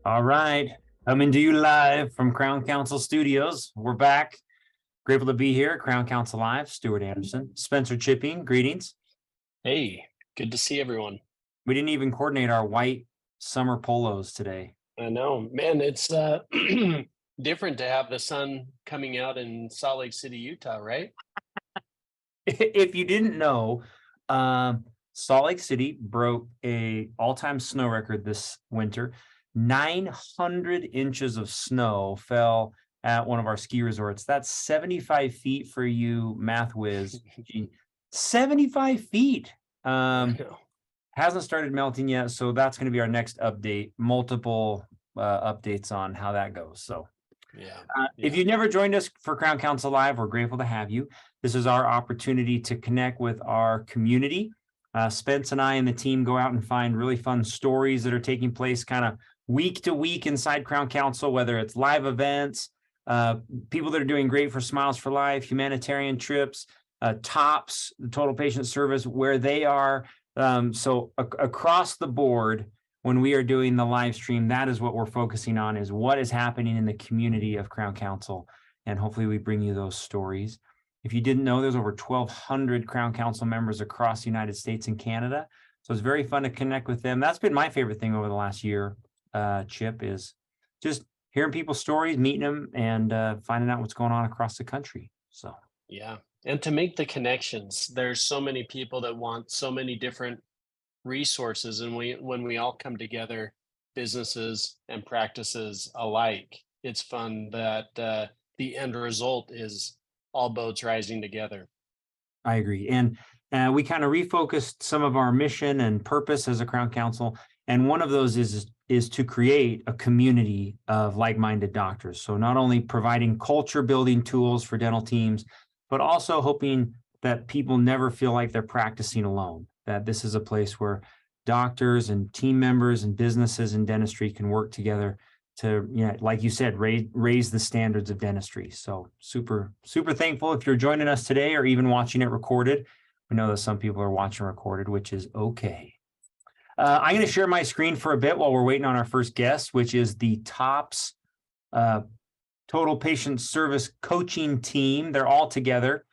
All right. Coming to you live from Crown Council Studios. We're back. Grateful to be here. Crown Council Live. Stuart Anderson, Spencer Chipping. Greetings. Hey, good to see everyone. We didn't even coordinate our white summer polos today. I know, man, it's different to have the sun coming out in Salt Lake City, Utah, right? If you didn't know, Salt Lake City broke a all-time snow record this winter. 900 inches of snow fell at one of our ski resorts. That's 75 feet for you, math whiz. 75 feet. I know. Hasn't started melting yet, so that's going to be our next update. Multiple updates on how that goes. So Yeah. if you've never joined us for Crown Council Live, we're grateful to have you. This is our opportunity to connect with our community. Spence and I and the team go out and find really fun stories that are taking place kind of week to week inside Crown Council, whether it's live events, people that are doing great for Smiles for Life, humanitarian trips, TOPS, the Total Patient Service, where they are. So across the board, when we are doing the live stream, that is what we're focusing on, is what is happening in the community of Crown Council. And hopefully we bring you those stories. If you didn't know, there's over 1,200 Crown Council members across the United States and Canada. So it's very fun to connect with them. That's been my favorite thing over the last year, Chip, is just hearing people's stories, meeting them, and finding out what's going on across the country. So Yeah. And to make the connections, there's so many people that want so many different resources. And when we all come together, businesses and practices alike, it's fun that the end result is all boats rising together. I agree. And we kind of refocused some of our mission and purpose as a Crown Council. And one of those is to create a community of like-minded doctors. So not only providing culture building tools for dental teams, but also hoping that people never feel like they're practicing alone, that this is a place where doctors and team members and businesses and dentistry can work together to, like you said, raise the standards of dentistry. So super thankful if you're joining us today or even watching it recorded. We know that some people are watching recorded, which is okay. I'm going to share my screen for a bit while we're waiting on our first guest, which is the TOPS Total Patient Service coaching team. They're all together.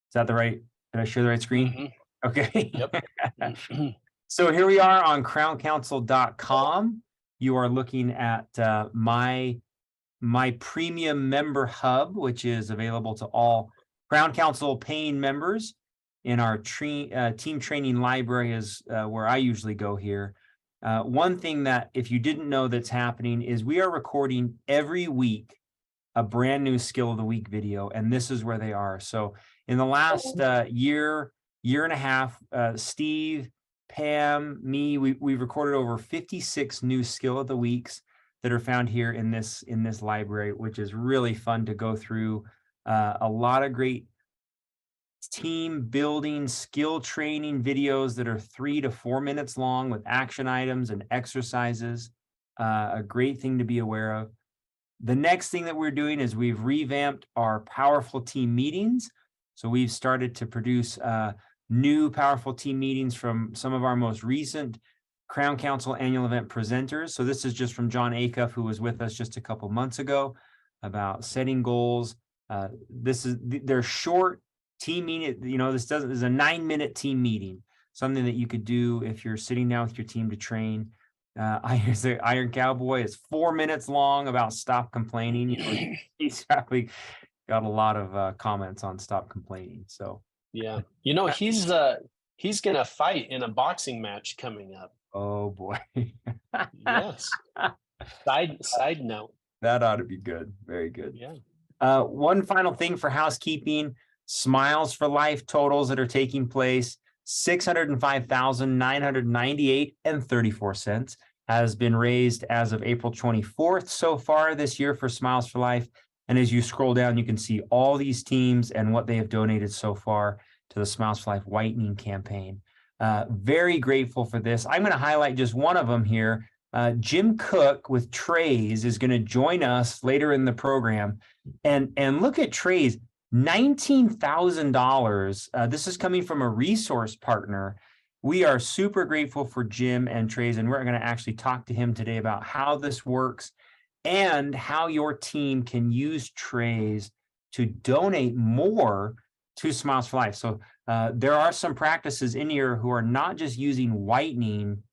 Is that the right? Did I share the right screen? Mm-hmm. Okay. Yep. So here we are on crowncouncil.com. You are looking at my premium member hub, which is available to all Crown Council paying members. In our team training library is where I usually go here. One thing that, if you didn't know, that's happening is we are recording every week a brand new skill of the week video, and this is where they are. So in the last year and a half, Steve, Pam, me, we've recorded over 56 new skill of the weeks that are found here in this library, which is really fun to go through. A lot of great team building, skill training videos that are 3 to 4 minutes long with action items and exercises. A great thing to be aware of. The next thing that we're doing is we've revamped our powerful team meetings. So we've started to produce new powerful team meetings from some of our most recent Crown Council annual event presenters. So this is just from John Acuff, who was with us just a couple months ago, about setting goals. They're short team meeting. This is a 9-minute team meeting, something that you could do if you're sitting down with your team to train. Iron Cowboy is 4 minutes long about stop complaining. He's actually got a lot of comments on stop complaining. So Yeah. He's gonna fight in a boxing match coming up. oh boy. Yes. Side note. That ought to be good. Very good. Yeah. One final thing for housekeeping: Smiles for Life totals that are taking place, $605,998.34 has been raised as of April 24th so far this year for Smiles for Life. And as you scroll down, you can see all these teams and what they have donated so far to the Smiles for Life whitening campaign. Very grateful for this. I'm going to highlight just one of them here. Jim Cook with Trays is going to join us later in the program. And look at Trays, $19,000. This is coming from a resource partner. we are super grateful for Jim and Trays, and we're going to actually talk to him today about how this works and how your team can use Trays to donate more to Smiles for Life. So there are some practices in here who are not just using whitening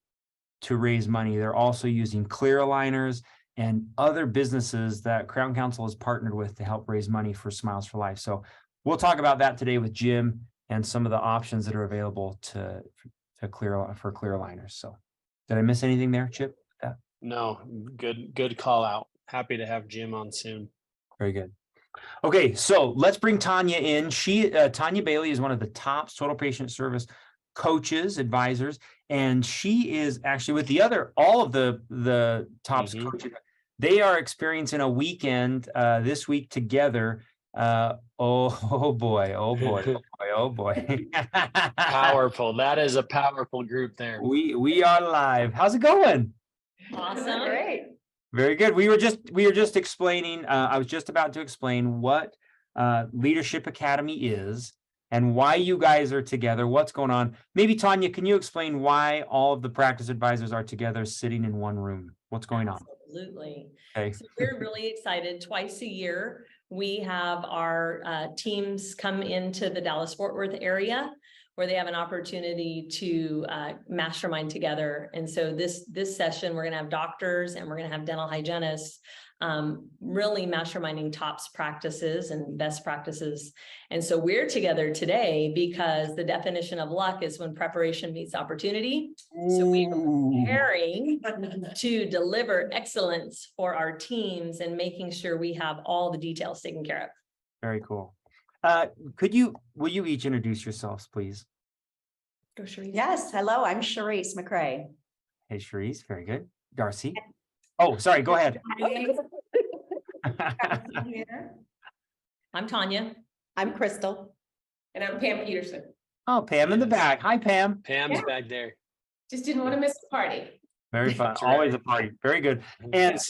to raise money. They're also using clear aligners and other businesses that Crown Council has partnered with to help raise money for Smiles for Life. So we'll talk about that today with Jim and some of the options that are available for clear aligners. So did I miss anything there, Chip? No, good call out. Happy to have Jim on soon. Very good. Okay, so let's bring Tanya in. Tanya Bailey is one of the top total patient service coaches, advisors, and she is actually with all of the tops coaches. They are experiencing a weekend this week together. Oh boy. Powerful. That is a powerful group there. We are live. How's it going? Awesome. Great. Very good. We were just explaining, I was just about to explain what Leadership Academy is and why you guys are together, what's going on. Maybe Tanya, can you explain why all of the practice advisors are together sitting in one room? What's going on? Absolutely. Okay. So we're really excited. Twice a year, we have our teams come into the Dallas-Fort Worth area where they have an opportunity to mastermind together. And so this session, we're gonna have doctors and we're gonna have dental hygienists really masterminding TOPS practices and best practices. And so we're together today because the definition of luck is when preparation meets opportunity. So we are preparing to deliver excellence for our teams and making sure we have all the details taken care of. Very cool. Will you each introduce yourselves, please? Go, Cherise. Yes. Hello, I'm Cherise McCrae. Hey, Cherise. Very good. Darcy. Oh, sorry. Go ahead. I'm Tanya. I'm Crystal. And I'm Pam Peterson. Oh, Pam in the back. Hi, Pam. Pam's back there. Just didn't want to miss the party. Very fun. That's right. Always a party. Very good. And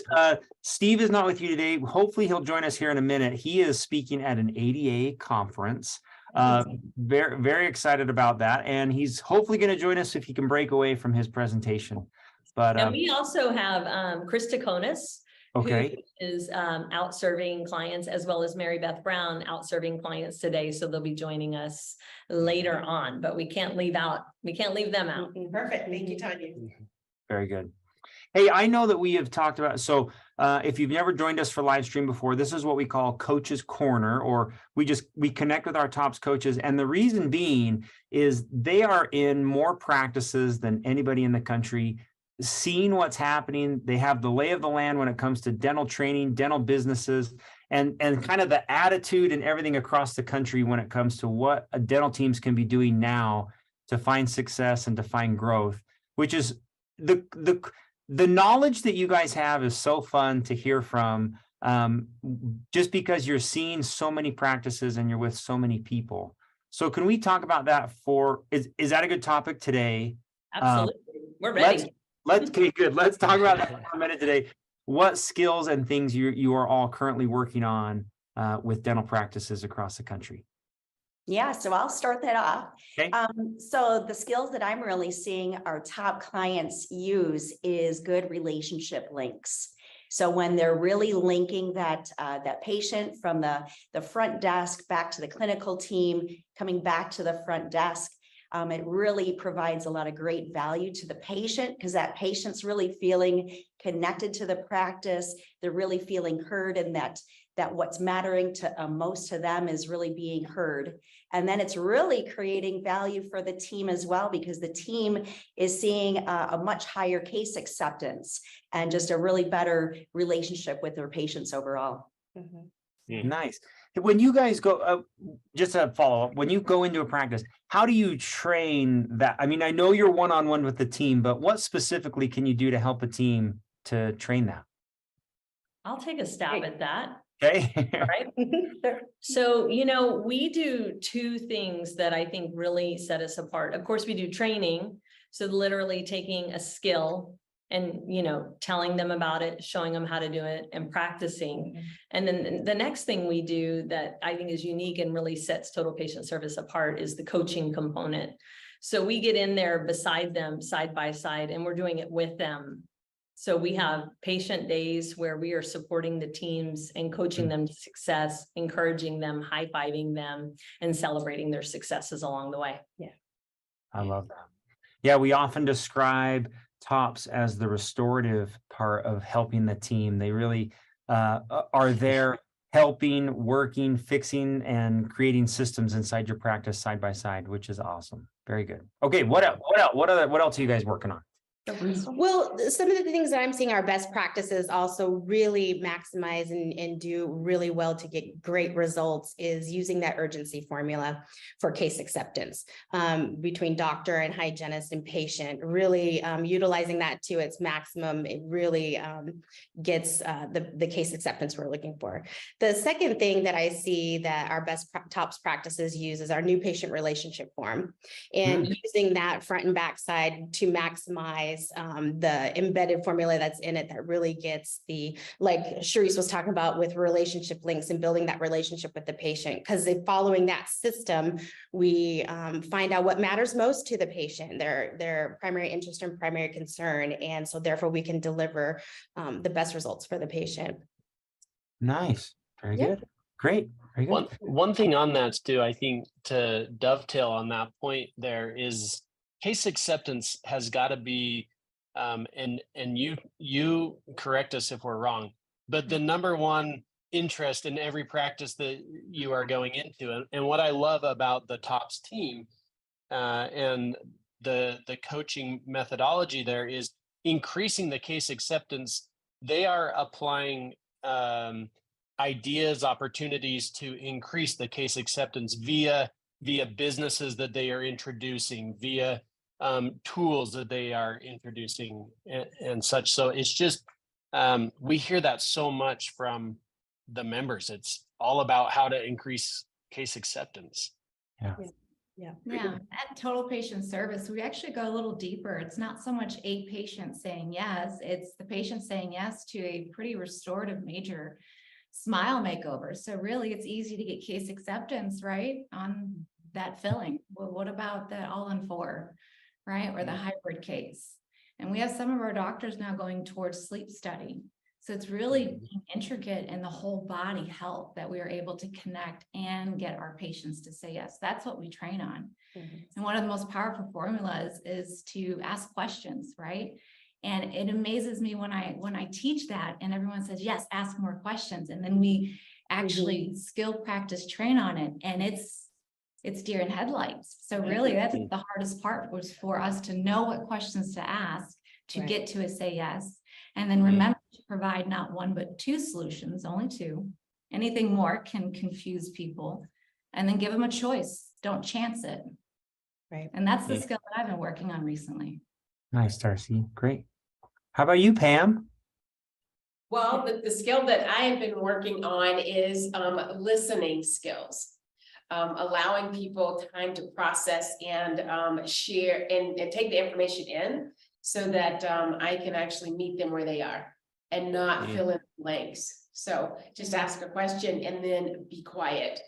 Steve is not with you today. Hopefully he'll join us here in a minute. He is speaking at an ADA conference. Very, very excited about that. And he's hopefully going to join us if he can break away from his presentation. But and we also have Chris Taconis, okay, who is out serving clients, as well as Mary Beth Brown out serving clients today. So they'll be joining us later on, but we can't leave them out. Perfect. Thank you, Tanya. very good. Hey, I know that we have talked about, so if you've never joined us for live stream before, this is what we call Coach's Corner, or we connect with our TOPS coaches. And the reason being is they are in more practices than anybody in the country, seeing what's happening. They have the lay of the land when it comes to dental training, dental businesses, and kind of the attitude and everything across the country when it comes to what dental teams can be doing now to find success and to find growth, which is the knowledge that you guys have is so fun to hear from, just because you're seeing so many practices and you're with so many people. So can we talk about that is that a good topic today? Absolutely. We're ready. Okay, good. Let's talk about that for a minute today. What skills and things you are all currently working on with dental practices across the country? Yeah, so I'll start that off. Okay. So the skills that I'm really seeing our top clients use is good relationship links. So when they're really linking that patient from the front desk back to the clinical team, coming back to the front desk, it really provides a lot of great value to the patient because that patient's really feeling connected to the practice. They're really feeling heard, and that what's mattering to most to them is really being heard. And then it's really creating value for the team as well, because the team is seeing a much higher case acceptance and just a really better relationship with their patients overall. Mm-hmm. Nice. When you guys go, just a follow-up, when you go into a practice, how do you train that? I mean, I know you're one-on-one with the team, but what specifically can you do to help a team to train that? I'll take a stab at that. Okay. Right. So, we do two things that I think really set us apart. Of course, we do training. So literally taking a skill and, telling them about it, showing them how to do it and practicing. Mm-hmm. And then the next thing we do that I think is unique and really sets total patient service apart is the coaching component. So we get in there beside them, side by side, and we're doing it with them. So we have patient days where we are supporting the teams and coaching them to success, encouraging them, high-fiving them, and celebrating their successes along the way. I love that. Yeah, we often describe TOPS as the restorative part of helping the team. They really are there helping, working, fixing, and creating systems inside your practice side by side, which is awesome. Very good. Okay, what else? What else are you guys working on? Well, some of the things that I'm seeing are best practices also really maximize and do really well to get great results is using that urgency formula for case acceptance between doctor and hygienist and patient, really utilizing that to its maximum. It really gets the case acceptance we're looking for. The second thing that I see that our best TOPS practices use is our new patient relationship form, and using that front and back side to maximize the embedded formula that's in it that really gets the, like Sharice was talking about with relationship links and building that relationship with the patient. Because following that system, we find out what matters most to the patient, their primary interest and primary concern. And so therefore we can deliver the best results for the patient. Nice. Very good. Great. Very good. One thing on that, Stu, I think to dovetail on that point there is case acceptance has got to be, and you correct us if we're wrong, but the number one interest in every practice that you are going into. And what I love about the TOPS team and the coaching methodology there is increasing the case acceptance. They are applying ideas, opportunities to increase the case acceptance via businesses that they are introducing, via tools that they are introducing and such. So it's just, we hear that so much from the members. It's all about how to increase case acceptance. Yeah, at Total Patient Service, we actually go a little deeper. It's not so much a patient saying yes, it's the patient saying yes to a pretty restorative major smile makeover. So really it's easy to get case acceptance, right, on that filling. Well, what about the all-in-4, right, or the hybrid case? And we have some of our doctors now going towards sleep study. So it's really being intricate in the whole body health that we are able to connect and get our patients to say yes. That's what we train on. And one of the most powerful formulas is to ask questions, right? And it amazes me when I teach that and everyone says, yes, ask more questions. And then we actually skill practice train on it. And it's deer in headlights. So really that's the hardest part, was for us to know what questions to ask to get to a say yes. And then remember to provide not one, but 2 solutions, only 2. Anything more can confuse people. And then give them a choice. Don't chance it. Right. And that's the skill that I've been working on recently. Nice, Darcy. Great. How about you, Pam? Well, the skill that I have been working on is listening skills. Allowing people time to process and share and take the information in, so that I can actually meet them where they are and not fill in blanks. So just ask a question and then be quiet.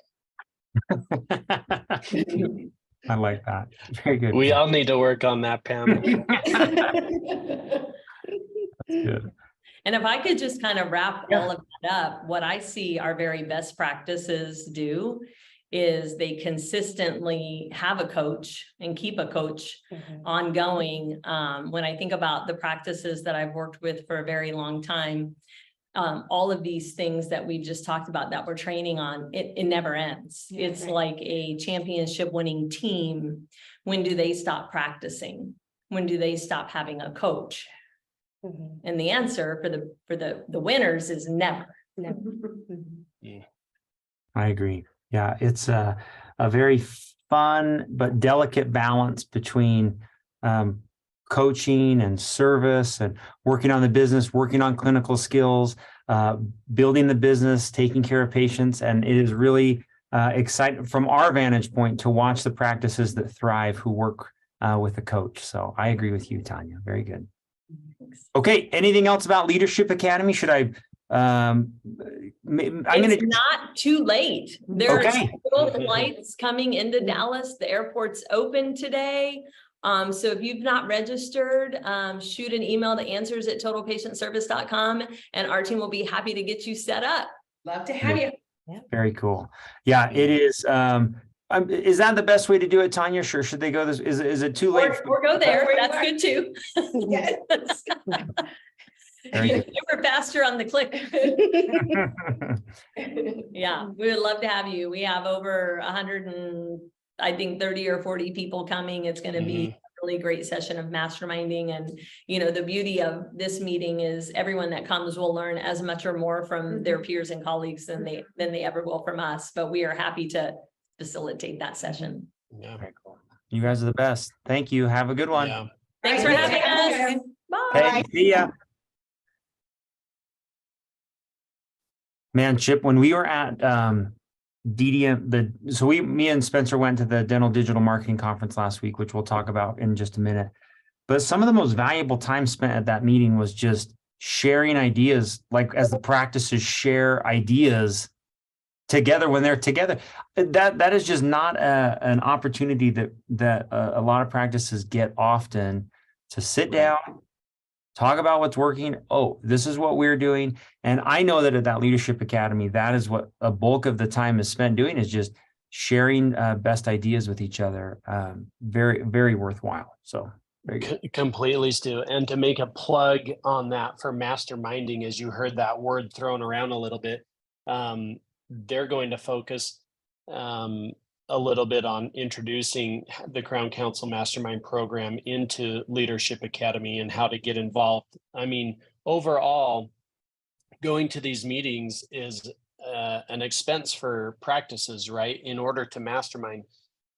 I like that. Very good. We all need to work on that, Pam. Good. And if I could just kind of wrap all of that up, what I see our very best practices do is they consistently have a coach and keep a coach ongoing. When I think about the practices that I've worked with for a very long time, all of these things that we just talked about that we're training on, it never ends. It's like a championship winning team. When do they stop practicing? When do they stop having a coach? And the answer for the winners is never. I agree. Yeah, it's a very fun but delicate balance between coaching and service and working on the business, working on clinical skills, building the business, taking care of patients. And it is really exciting from our vantage point to watch the practices that thrive who work with a coach. So I agree with you, Tanya. Very good. Okay, anything else about Leadership Academy? Should I I'm It's gonna, not too late. There are okay, still flights coming into Dallas. The airport's open today. So if you've not registered, shoot an email to answers@totalpatientservice.com and our team will be happy to get you set up. Love to have you. very cool. Yeah, it is. Is that the best way to do it, Tanya? Sure. Should they go this? Is it too late? Or go there. That's good too. Very good. You were faster on the click. Yeah, we would love to have you. We have over 100 and I think 30 or 40 people coming. It's going to be a really great session of masterminding. And, you know, the beauty of this meeting is everyone that comes will learn as much or more from their peers and colleagues than they ever will from us. But we are happy to facilitate that session. Yeah. Very cool. You guys are the best. Thank you. Have a good one. Yeah. Thanks for having us. Hey, Bye. see ya. Man, Chip, when we were at DDM, me and Spencer went to the Dental Digital Marketing Conference last week, which we'll talk about in just a minute. But some of the most valuable time spent at that meeting was just sharing ideas, like as the practices share ideas together when they're together. That is just not an opportunity that a lot of practices get often, to sit down, talk about what's working. Oh, this is what we're doing. And I know that at that Leadership Academy, that is what a bulk of the time is spent doing, is just sharing best ideas with each other. Very, very worthwhile. So very good. Completely, Stu. And to make a plug on that for masterminding, as you heard that word thrown around a little bit, they're going to focus a little bit on introducing the Crown Council Mastermind program into Leadership Academy and how to get involved. I mean, overall, going to these meetings is an expense for practices, right, in order to mastermind.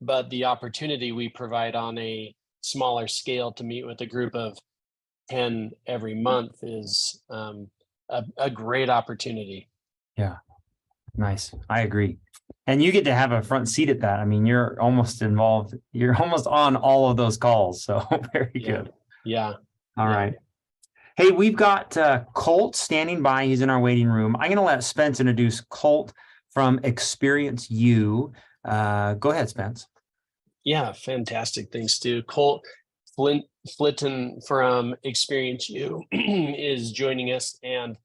But the opportunity we provide on a smaller scale to meet with a group of 10 every month is a great opportunity. Yeah, nice. I agree. And you get to have a front seat at that. I mean, you're almost involved. You're almost on all of those calls. So very good. Yeah. All right. Hey, we've got Colt standing by. He's in our waiting room. I'm going to let Spence introduce Colt from Experience U. Go ahead, Spence. Yeah, fantastic. Thanks, Stu. Colt Flitton from Experience U is joining us, and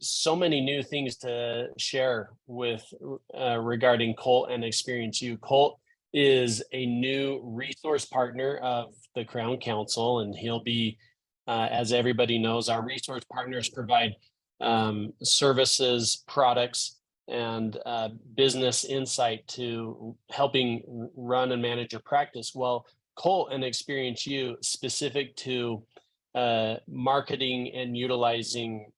so many new things to share with regarding Colt and Experience U. Colt is a new resource partner of the Crown Council, and he'll be, as everybody knows, our resource partners provide services, products, and business insight to helping run and manage your practice. Well, Colt and Experience U, specific to marketing and utilizing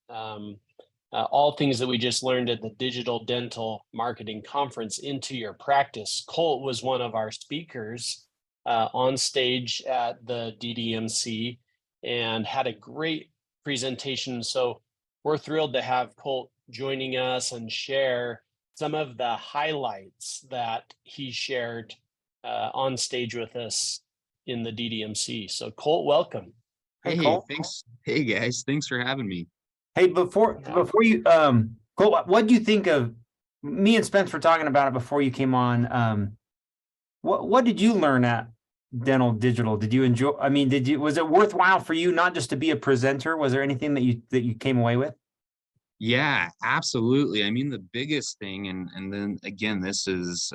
all things that we just learned at the Digital Dental Marketing Conference into your practice. Colt was one of our speakers on stage at the DDMC and had a great presentation. So we're thrilled to have Colt joining us and share some of the highlights that he shared on stage with us in the DDMC. So Colt, welcome. Hey, Colt. thanks. Hey guys, thanks for having me. Hey, before you, Colt, what do you think of, me and Spence were talking about it before you came on. What did you learn at Dental Digital? Did you enjoy, I mean, was it worthwhile for you not just to be a presenter? Was there anything that you came away with? Yeah, absolutely. I mean, the biggest thing, and then again, this is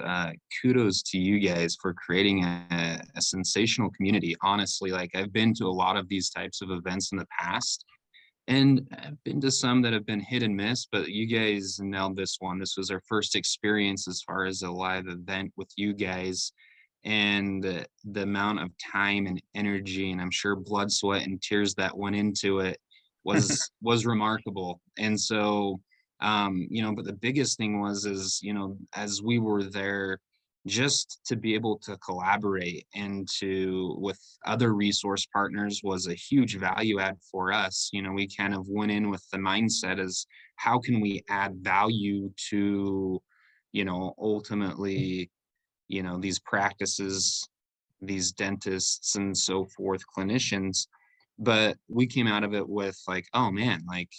kudos to you guys for creating a sensational community. Honestly, like I've been to a lot of these types of events in the past, and I've been to some that have been hit and miss, but you guys nailed this one. This was our first experience as far as a live event with you guys, and the amount of time and energy, and I'm sure blood, sweat, and tears that went into it was remarkable. And so but the biggest thing is as we were there, just to be able to collaborate and with other resource partners was a huge value add for us. We kind of went in with the mindset as how can we add value to ultimately these practices, these dentists and so forth, clinicians. But we came out of it with like, oh man, like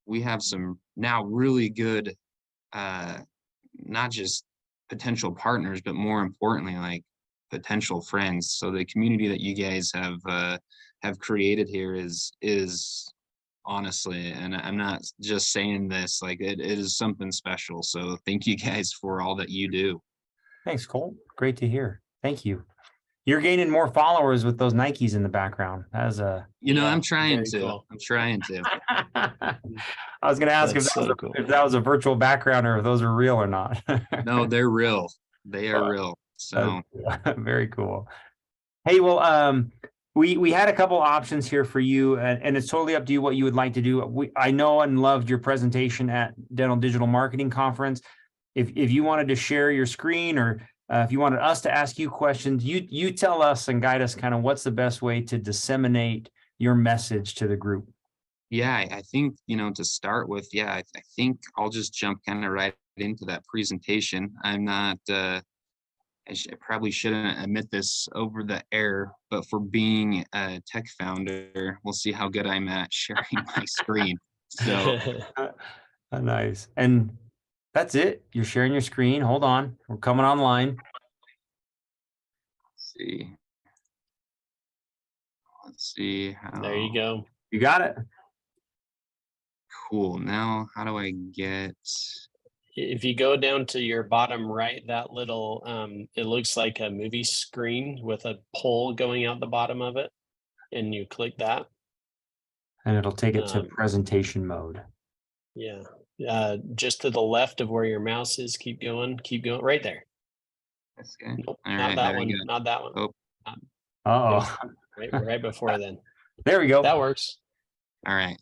we have some now really good, not just potential partners, but more importantly, like potential friends. So the community that you guys have created here is honestly, and I'm not just saying this, like it is something special. So thank you guys for all that you do. Thanks, Colt. Great to hear. Thank you. You're gaining more followers with those Nikes in the background. That is a. You know, Yeah, I'm trying very to. cool. I'm trying to. I was going to ask if That's that, was so a, cool. if that was a virtual background or if those are real or not. No, they're real. They are real. So Very cool. Hey, well, we had a couple options here for you, and it's totally up to you what you would like to do. I know and loved your presentation at Dental Digital Marketing Conference. If you wanted to share your screen, or if you wanted us to ask you questions, you tell us and guide us kind of what's the best way to disseminate your message to the group. yeah, I think, to start with, yeah, I think I'll just jump kind of right into that presentation. I'm not, I probably shouldn't admit this over the air, but for being a tech founder, we'll see how good I'm at sharing my screen. So Nice. And that's it. You're sharing your screen. Hold on. We're coming online. Let's see how. There you go. You got it. Cool. Now, how do I get? If you go down to your bottom right, that little, it looks like a movie screen with a pole going out the bottom of it, and you click that. And it'll take it to Um, presentation mode. Yeah, just to the left of where your mouse is, keep going, right there. This guy? Nope, All not right, that there we one, go. not that one. Oh. Uh-oh. Right before then. There we go. That works. All right.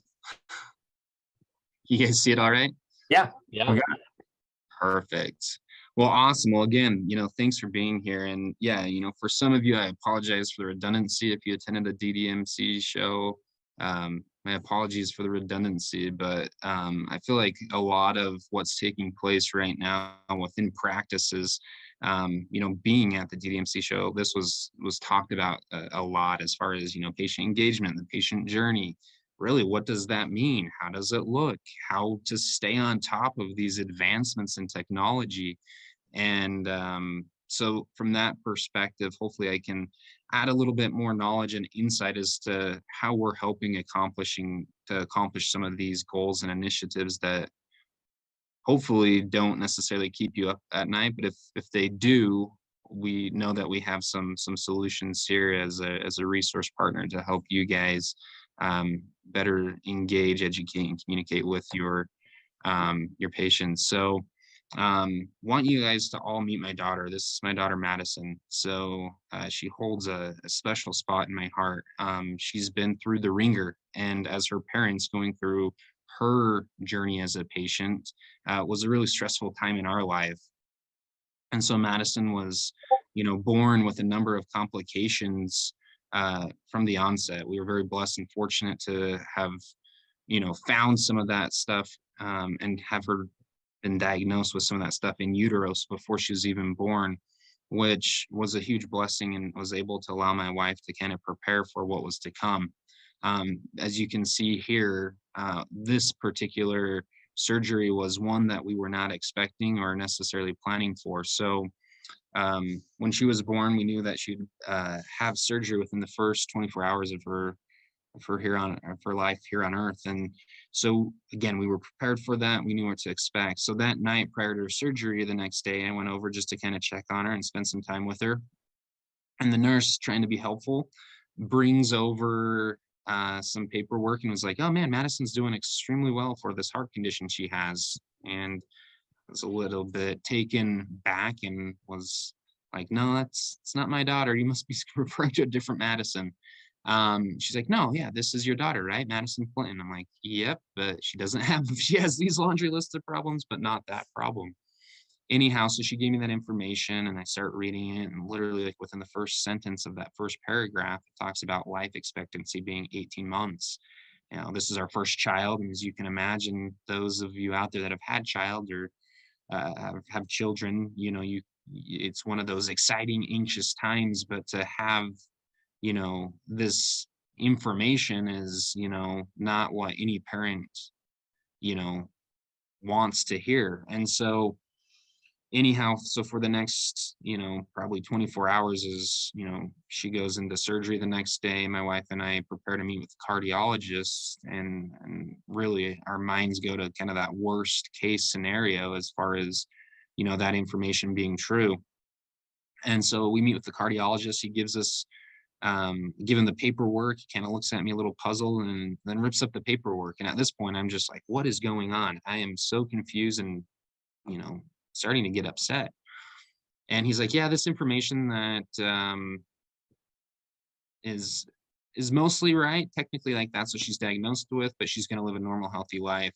You guys see it all right? Yeah. Yeah. We got Perfect. Well, awesome. Well, again, thanks for being here. And yeah, for some of you, I apologize for the redundancy. If you attended a DDMC show, my apologies for the redundancy, but I feel like a lot of what's taking place right now within practices, being at the DDMC show, this was talked about a lot as far as, patient engagement, the patient journey. Really, what does that mean? How does it look? How to stay on top of these advancements in technology? And so from that perspective, hopefully I can add a little bit more knowledge and insight as to how we're helping accomplish some of these goals and initiatives that hopefully don't necessarily keep you up at night. But if they do, we know that we have some solutions here as a resource partner to help you guys better engage, educate, and communicate with your patients. So want you guys to all meet my daughter. This is my daughter, Madison. So she holds a special spot in my heart. She's been through the ringer, and as her parents going through her journey as a patient was a really stressful time in our life. And so Madison was, born with a number of complications from the onset. We were very blessed and fortunate to have, found some of that stuff and have her been diagnosed with some of that stuff in utero before she was even born, which was a huge blessing and was able to allow my wife to kind of prepare for what was to come. As you can see here, this particular surgery was one that we were not expecting or necessarily planning for. So when she was born, we knew that she'd have surgery within the first 24 hours of her life here on Earth. And so again, we were prepared for that. We knew what to expect. So that night prior to her surgery, the next day, I went over just to kind of check on her and spend some time with her. And the nurse, trying to be helpful, brings over some paperwork and was like, "Oh man, Madison's doing extremely well for this heart condition she has." And I was a little bit taken back and was like, "No, it's not my daughter. You must be referring to a different Madison." She's like, "No, yeah, this is your daughter, right? Madison Clinton." I'm like, "Yep, but she has these laundry list of problems, but not that problem." Anyhow, so she gave me that information and I start reading it, and literally like within the first sentence of that first paragraph, it talks about life expectancy being 18 months. This is our first child. And as you can imagine, those of you out there that have had child or have children, it's one of those exciting, anxious times, but to have, this information is, not what any parent, wants to hear. And so anyhow, so for the next, probably 24 hours is, she goes into surgery the next day. My wife and I prepare to meet with the cardiologist, and really our minds go to kind of that worst case scenario as far as, that information being true. And so we meet with the cardiologist. He gives us, given the paperwork, he kind of looks at me a little puzzled and then rips up the paperwork. And at this point, I'm just like, what is going on? I am so confused and, starting to get upset. And he's like, yeah, this information that is mostly right. Technically, like, that's what she's diagnosed with, but she's going to live a normal, healthy life.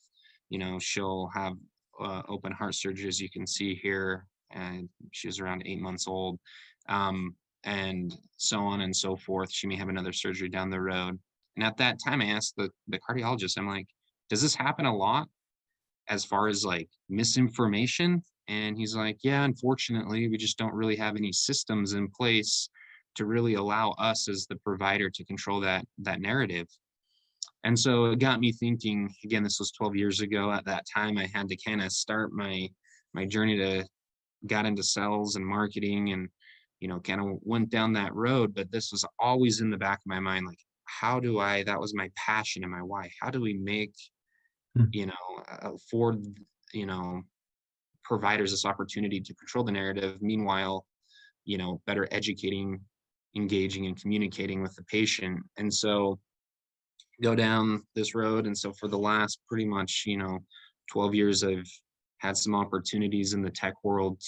She'll have open heart surgery, as you can see here. And she was around 8 months old. And so on and so forth. She may have another surgery down the road. And at that time, I asked the cardiologist, I'm like, does this happen a lot as far as like misinformation? And he's like, yeah, unfortunately, we just don't really have any systems in place to really allow us as the provider to control that narrative. And so it got me thinking, again, this was 12 years ago. At that time, I had to kind of start my journey to got into sales and marketing, and kind of went down that road. But this was always in the back of my mind, like, how do I, that was my passion and my why. How do we make, afford, providers this opportunity to control the narrative, meanwhile, better educating, engaging, and communicating with the patient. And so go down this road. And so for the last pretty much, 12 years, I've had some opportunities in the tech world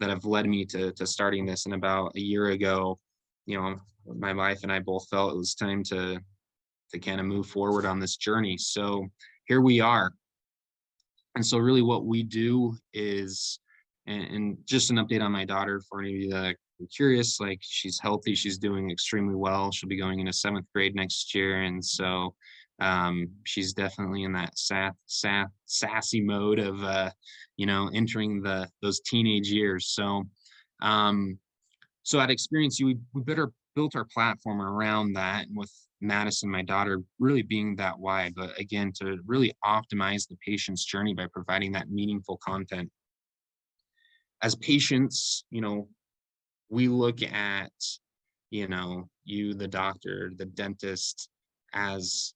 that have led me to starting this. And about a year ago, my wife and I both felt it was time to kind of move forward on this journey. So here we are. And so really what we do is, and just an update on my daughter for any of you that are curious, like, she's healthy, she's doing extremely well. She'll be going into 7th grade next year. And so she's definitely in that sassy mode of, entering those teenage years. So, so at Experience You, we better built our platform around that, and with Madison, my daughter, really being that why, but again, to really optimize the patient's journey by providing that meaningful content. As patients, we look at, you, the doctor, the dentist, as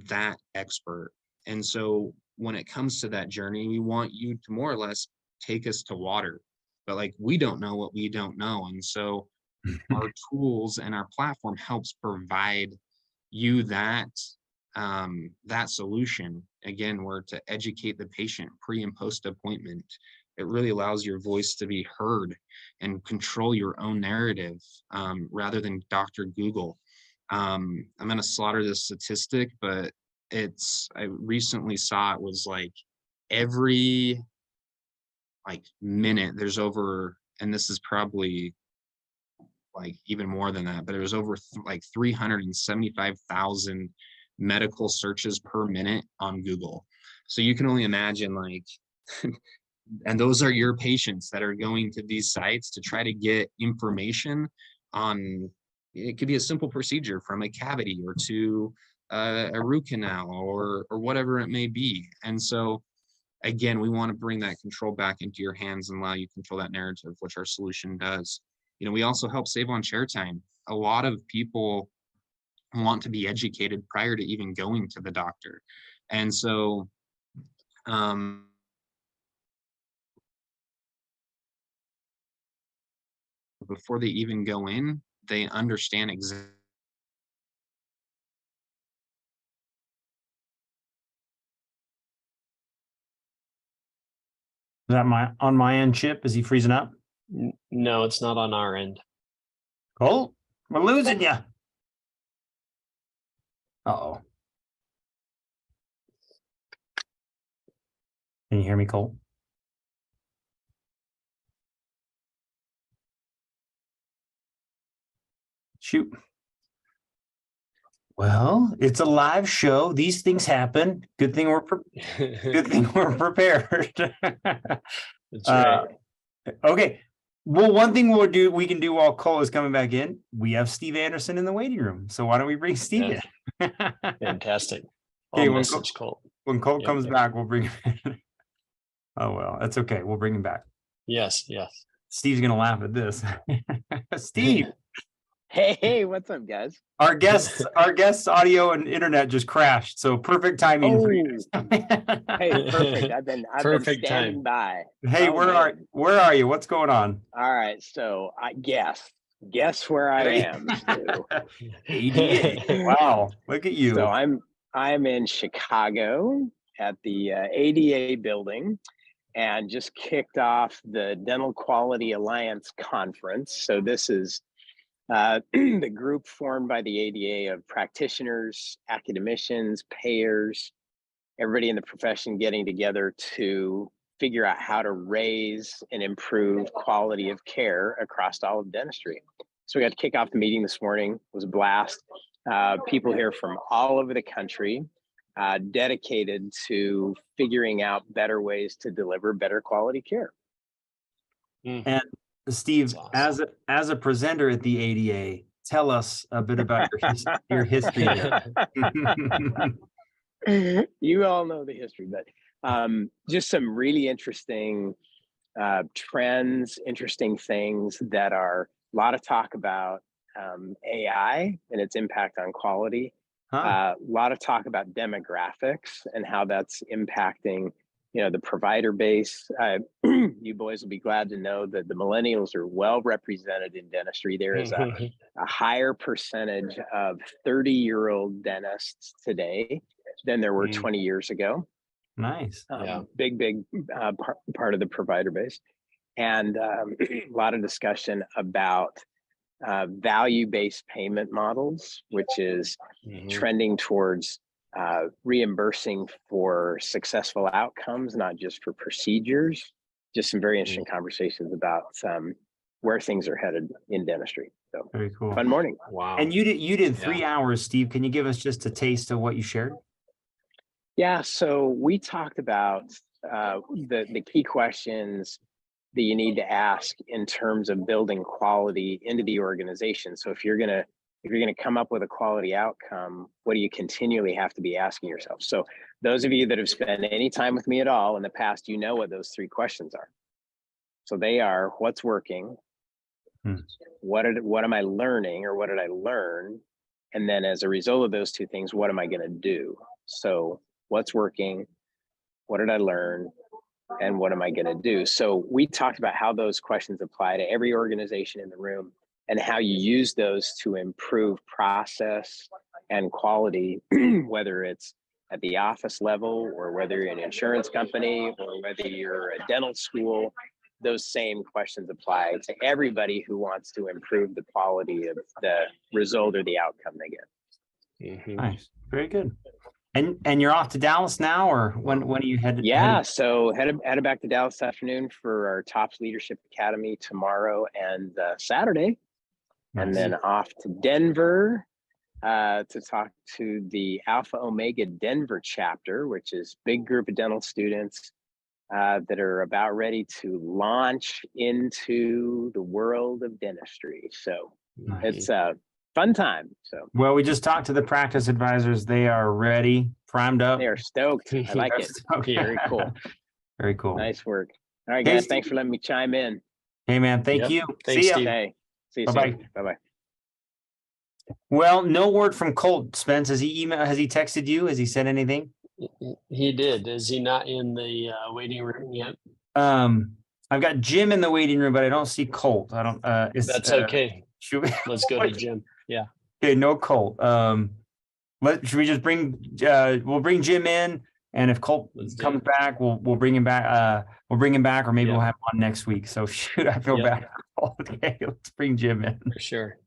that expert. And so when it comes to that journey, we want you to more or less take us to water, but like, we don't know what we don't know. And so our tools and our platform helps provide you that solution. Again, we're to educate the patient pre and post appointment. It really allows your voice to be heard and control your own narrative, rather than Dr. Google. I'm going to slaughter this statistic, but I recently saw it was like every minute there's over, and this is probably like even more than that, but it was over 375,000 medical searches per minute on Google. So you can only imagine, like, and those are your patients that are going to these sites to try to get information on, it could be a simple procedure from a cavity or to a root canal or whatever it may be. And so again, we want to bring that control back into your hands and allow you to control that narrative, which our solution does. We also help save on chair time. A lot of people want to be educated prior to even going to the doctor. And so before they even go in, they understand exactly. Is that on my end, Chip? Is he freezing up? No, it's not on our end. Cole, we're losing you. Uh-oh. Can you hear me, Cole? Shoot. Well, it's a live show. These things happen. Good thing we're prepared. That's right. Okay. Well, one thing we can do while Cole is coming back in, we have Steve Anderson in the waiting room. So why don't we bring Steve in? Fantastic. Okay, I'll message Cole. When Colt Yep, comes yep. back, we'll bring him in. Oh, well, that's okay. We'll bring him back. Yes, yes. Steve's gonna laugh at this. Steve, Hey, what's up, guys? our guest's audio and internet just crashed, so perfect timing for you. Hey, perfect. I've been Perfect standing time. by. Hey, Oh, where man. are you? What's going on? All right, so I guess where I am. Stu. ADA. Wow, look at you. So I'm in Chicago at the ADA building, and just kicked off the Dental Quality Alliance conference. So this is the group formed by the ADA of practitioners, academicians, payers, everybody in the profession getting together to figure out how to raise and improve quality of care across all of dentistry. So we got to kick off the meeting this morning. It was a blast. People here from all over the country, dedicated to figuring out better ways to deliver better quality care. And Steve, That's awesome. as a presenter at the ADA, tell us a bit about your history there. You all know the history, but just some really interesting trends, interesting things that are a lot of talk about AI and its impact on quality. A lot of talk about demographics and how that's impacting, the provider base. You boys will be glad to know that the millennials are well represented in dentistry. There is a higher percentage of 30-year-old dentists today than there were 20 years ago. Nice. Yeah. Big part of the provider base. And a lot of discussion about value-based payment models, which is trending towards reimbursing for successful outcomes, not just for procedures. Just some very interesting conversations about where things are headed in dentistry. So Very cool. fun morning. Wow. And you did Yeah. 3 hours, Steve. Can you give us just a taste of what you shared? Yeah, so we talked about the key questions that you need to ask in terms of building quality into the organization. So if you're gonna come up with a quality outcome, what do you continually have to be asking yourself? So those of you that have spent any time with me at all in the past, you know what those 3 questions are. So they are: what's working? What am I learning, or what did I learn? And then as a result of those 2 things, what am I gonna do? So what's working? What did I learn? And what am I going to do? So we talked about how those questions apply to every organization in the room and how you use those to improve process and quality, whether it's at the office level or whether you're an insurance company or whether you're a dental school. Those same questions apply to everybody who wants to improve the quality of the result or the outcome they get. Nice. Very good. And you're off to Dallas now, or when are you headed? Yeah, so headed back to Dallas this afternoon for our TOPS Leadership Academy tomorrow and Saturday, and then off to Denver to talk to the Alpha Omega Denver chapter, which is a big group of dental students that are about ready to launch into the world of dentistry. So it's a fun time. So well, we just talked to the practice advisors. They are ready, primed up. they are stoked. I like it. Very cool. Very cool. Nice work. All right, Hey, guys. Thanks for letting me chime in. Hey, man. Thank you. Thanks, See ya. Steve. Okay. See you Bye-bye. soon. Bye-bye. Well, no word from Colt. Spence, has he texted you? Has he said anything? He did. Is he not in the waiting room yet? I've got Jim in the waiting room, but I don't see Colt. I don't. That's okay. Should we? Let's go to Jim. Yeah. Okay, no Colt. Should we just bring? We'll bring Jim in, and if Colt comes back, we'll bring him back. We'll bring him back, or maybe we'll have him on next week. So shoot, I feel bad for Colt. Okay, let's bring Jim in. For sure.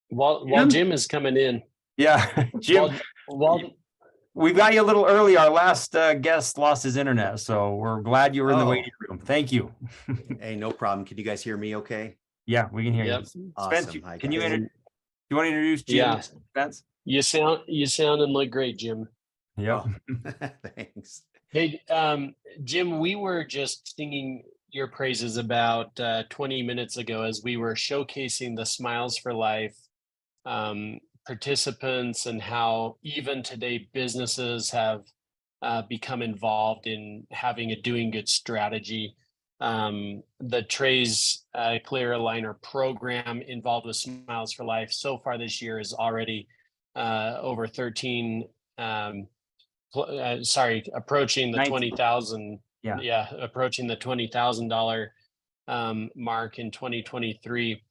While Jim is coming in. Yeah, Jim. We got you a little early. Our last guest lost his internet, so we're glad you were in the waiting room. Thank you. Hey, no problem. Can you guys hear me okay? Yeah, we can hear you. Awesome. Spence, Hi, can you guys. you want to introduce Jim? Yeah. Spence? You sound and look great, Jim. Yeah. Thanks. Hey, Jim, we were just singing your praises about 20 minutes ago as we were showcasing the Smiles for Life participants and how even today businesses have become involved in having a doing good strategy. The Trays clear aligner program involved with Smiles for Life so far this year is already over 13 approaching the 19. 20,000. Yeah. Approaching the $20,000 mark in 2023.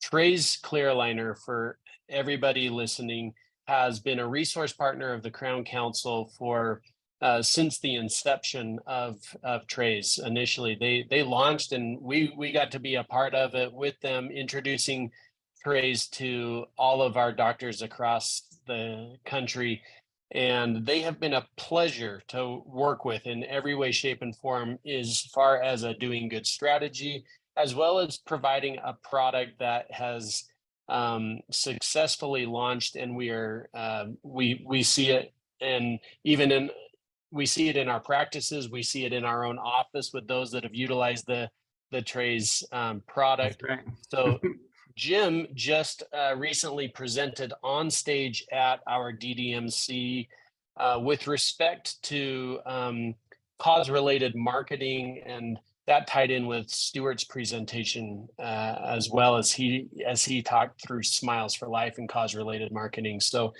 Trays clear aligner, for everybody listening, has been a resource partner of the Crown Council for since the inception of Trays. Initially, they launched, and we got to be a part of it with them, introducing Trays to all of our doctors across the country. And they have been a pleasure to work with in every way, shape, and form, as far as a doing good strategy, as well as providing a product that has successfully launched. And we are we see it, and we see it in our practices. We see it in our own office with those that have utilized the Trays product. That's right. So Jim just recently presented on stage at our DDMC with respect to cause-related marketing, and that tied in with Stuart's presentation as well, as he talked through Smiles for Life and cause-related marketing. So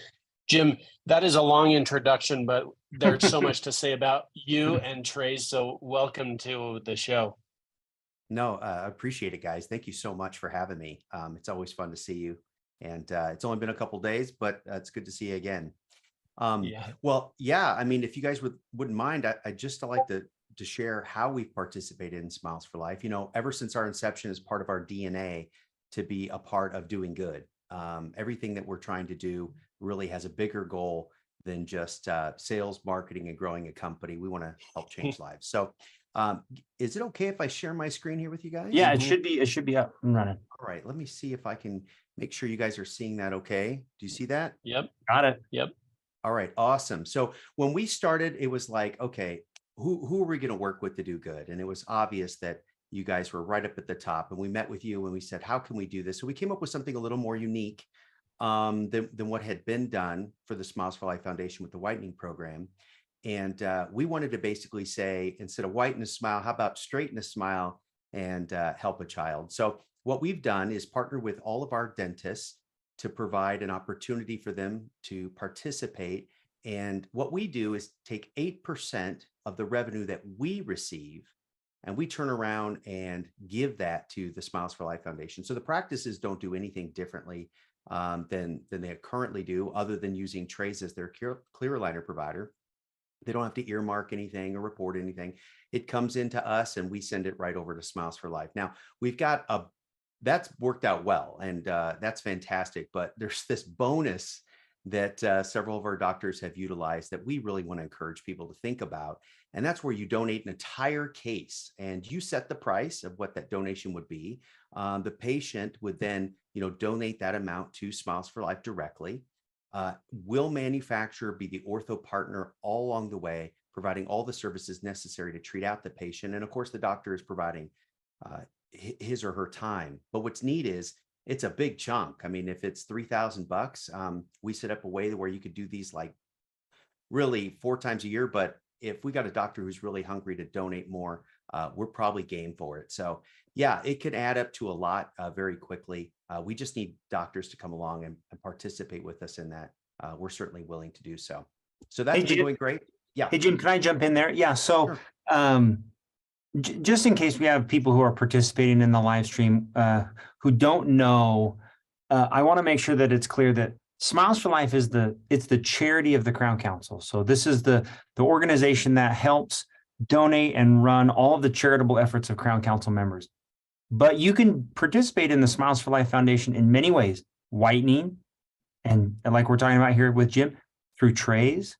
Jim, that is a long introduction, but there's so much to say about you and Trays. So welcome to the show. No, I appreciate it, guys. Thank you so much for having me. It's always fun to see you. And it's only been a couple days, but it's good to see you again. Well, yeah, I mean, if you guys wouldn't mind, I'd just like to share how we've participated in Smiles for Life. You know, ever since our inception, is part of our DNA to be a part of doing good. Everything that we're trying to do really has a bigger goal than just sales, marketing, and growing a company. We want to help change lives. So is it okay if I share my screen here with you guys? Yeah, it should be up and running. All right, let me see if I can make sure you guys are seeing that okay. Do you see that? Yep. Got it. Yep. All right, awesome. So when we started, it was like, okay, who are we going to work with to do good? And it was obvious that you guys were right up at the top. And we met with you and we said, how can we do this? So we came up with something a little more unique than what had been done for the Smiles for Life Foundation with the whitening program. And we wanted to basically say, instead of whiten a smile, how about straighten a smile and help a child? So what we've done is partner with all of our dentists to provide an opportunity for them to participate. And what we do is take 8% of the revenue that we receive, and we turn around and give that to the Smiles for Life Foundation. So the practices don't do anything differently than they currently do, other than using Trays as their clear aligner provider. They don't have to earmark anything or report anything. It comes into us and we send it right over to Smiles for Life. Now we've got that's worked out well, and that's fantastic. But there's this bonus that several of our doctors have utilized that we really want to encourage people to think about. And that's where you donate an entire case and you set the price of what that donation would be. The patient would then, donate that amount to Smiles for Life directly. Will manufacturer be the ortho partner all along the way, providing all the services necessary to treat out the patient. And of course, the doctor is providing his or her time. But what's neat is it's a big chunk. I mean, if it's $3,000, we set up a way where you could do these like really 4 times a year. But if we got a doctor who's really hungry to donate more, we're probably game for it. So yeah, it could add up to a lot very quickly. We just need doctors to come along and participate with us in that. We're certainly willing to do so. So that's been going great. Yeah. Hey, Jim, can I jump in there? Yeah. So just in case we have people who are participating in the live stream who don't know, I want to make sure that it's clear that Smiles for Life is it's the charity of the Crown Council. So this is the organization that helps donate and run all of the charitable efforts of Crown Council members. But you can participate in the Smiles for Life Foundation in many ways: whitening, and like we're talking about here with Jim, through Trays.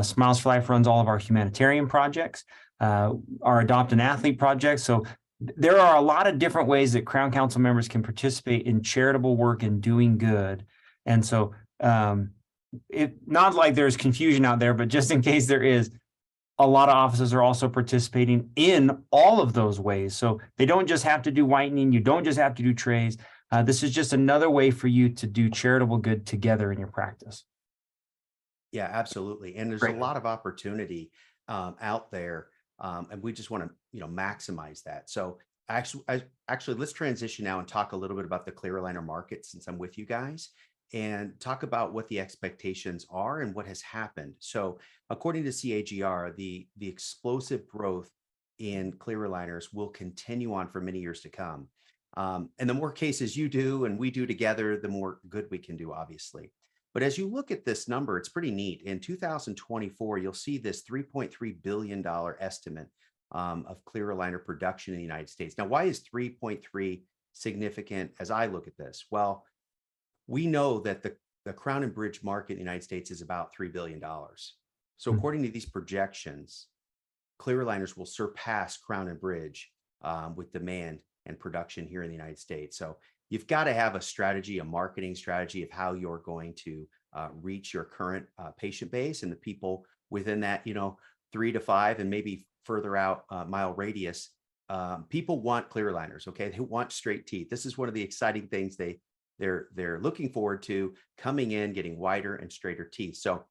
Smiles for Life runs all of our humanitarian projects, our Adopt an Athlete project. So there are a lot of different ways that Crown Council members can participate in charitable work and doing good. And so not like there's confusion out there, but just in case there is, a lot of offices are also participating in all of those ways. So they don't just have to do whitening. You don't just have to do Trays. This is just another way for you to do charitable good together in your practice. Yeah, absolutely. And there's Great. a lot of opportunity out there, and we just want to, maximize that. So actually, let's transition now and talk a little bit about the clear aligner market, since I'm with you guys, and talk about what the expectations are and what has happened. So according to CAGR, the explosive growth in clear aligners will continue on for many years to come. And the more cases you do and we do together, the more good we can do, obviously. But as you look at this number, it's pretty neat. In 2024, you'll see this $3.3 billion estimate of clear aligner production in the United States. Now, why is 3.3 significant as I look at this? Well, we know that the crown and bridge market in the United States is about $3 billion. So according to these projections, clear aligners will surpass crown and bridge with demand and production here in the United States. So you've got to have a strategy, a marketing strategy of how you're going to reach your current patient base and the people within that, 3 to 5 and maybe further out mile radius. People want clear aligners. Okay, they want straight teeth. This is one of the exciting things they're looking forward to, coming in, getting wider and straighter teeth. So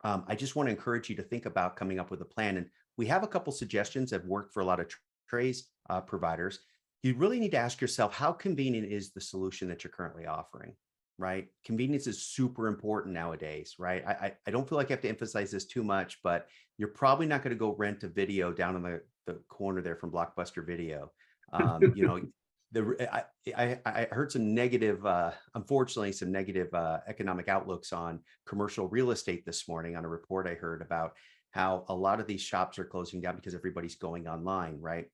I just want to encourage you to think about coming up with a plan. And we have a couple suggestions that have worked for a lot of trays providers. You really need to ask yourself, how convenient is the solution that you're currently offering, right? Convenience is super important nowadays, right? I don't feel like I have to emphasize this too much, but you're probably not going to go rent a video down in the corner there from Blockbuster Video. I heard some negative, unfortunately, some negative economic outlooks on commercial real estate this morning on a report I heard about how a lot of these shops are closing down because everybody's going online, right?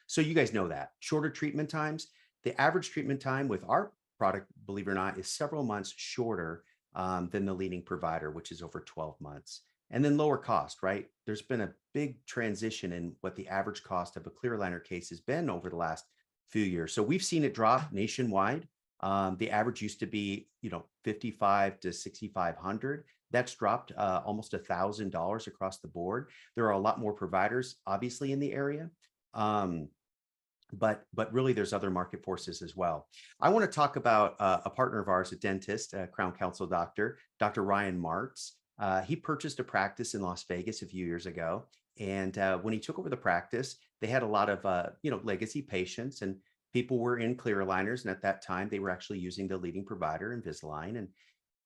So you guys know that. Shorter treatment times. The average treatment time with our product, believe it or not, is several months shorter than the leading provider, which is over 12 months. And then lower cost, right? There's been a big transition in what the average cost of a clear aligner case has been over the last few years. So we've seen it drop nationwide. The average used to be, $5,500 to $6,500. That's dropped almost $1,000 across the board. There are a lot more providers, obviously, in the area. But really there's other market forces as well. I want to talk about a partner of ours, a dentist, a Crown Council doctor, Dr. Ryan Martz. He purchased a practice in Las Vegas a few years ago. And when he took over the practice, they had a lot of, legacy patients, and people were in clear aligners. And at that time, they were actually using the leading provider, Invisalign.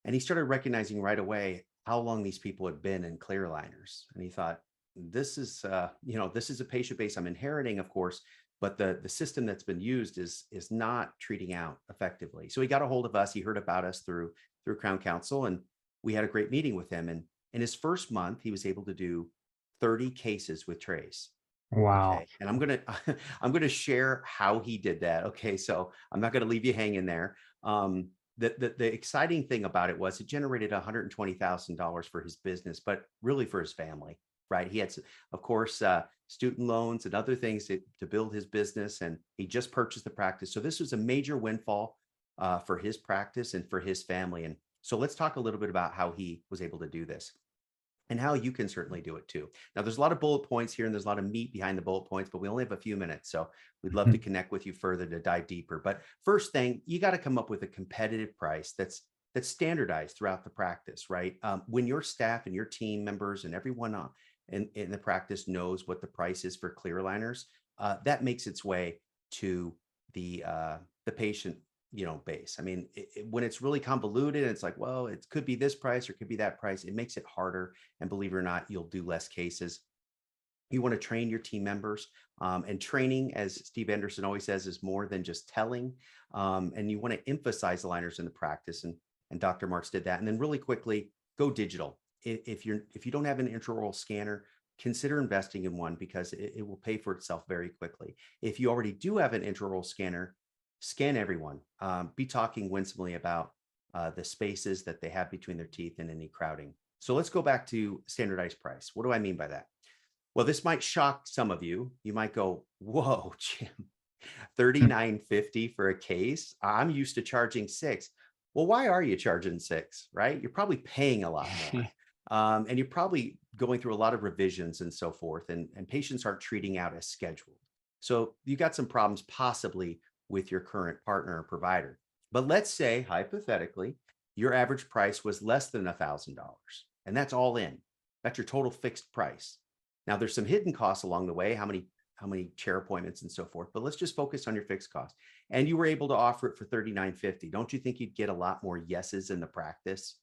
And he started recognizing right away how long these people had been in clear aligners. And he thought, this is a patient base I'm inheriting, of course, but the system that's been used is not treating out effectively. So he got a hold of us. He heard about us through Crown Council, and we had a great meeting with him. And in his first month, he was able to do 30 cases with trays. Wow. Okay. And I'm gonna share how he did that. Okay, so I'm not gonna leave you hanging there. The exciting thing about it was it generated $120,000 for his business, but really for his family, right? He had, of course, student loans and other things to build his business, and he just purchased the practice. So this was a major windfall for his practice and for his family. And so let's talk a little bit about how he was able to do this and how you can certainly do it too. Now, there's a lot of bullet points here and there's a lot of meat behind the bullet points, but we only have a few minutes. So we'd love to connect with you further to dive deeper. But first thing, you got to come up with a competitive price that's standardized throughout the practice, right? When your staff and your team members and everyone in the practice knows what the price is for clear aligners, that makes its way to the patient base. I mean, when it's really convoluted, it's like, well, it could be this price or it could be that price. It makes it harder. And believe it or not, you'll do less cases. You want to train your team members, and training, as Steve Anderson always says, is more than just telling. And you want to emphasize aligners in the practice. And Dr. Martz did that. And then really quickly, go digital. If you don't have an intraoral scanner, consider investing in one, because it will pay for itself very quickly. If you already do have an intraoral scanner, scan everyone. Be talking winsomely about the spaces that they have between their teeth and any crowding. So let's go back to standardized price. What do I mean by that? Well, this might shock some of you. You might go, whoa, Jim, $39.50 for a case? I'm used to charging $6. Well, why are you charging $6, right? You're probably paying a lot more. And you're probably going through a lot of revisions and so forth, and patients aren't treating out as scheduled. So you got some problems possibly with your current partner or provider. But let's say hypothetically, your average price was less than $1,000, and that's all in. That's your total fixed price. Now there's some hidden costs along the way, how many chair appointments and so forth, but let's just focus on your fixed cost. And you were able to offer it for $39.50. Don't you think you'd get a lot more yeses in the practice?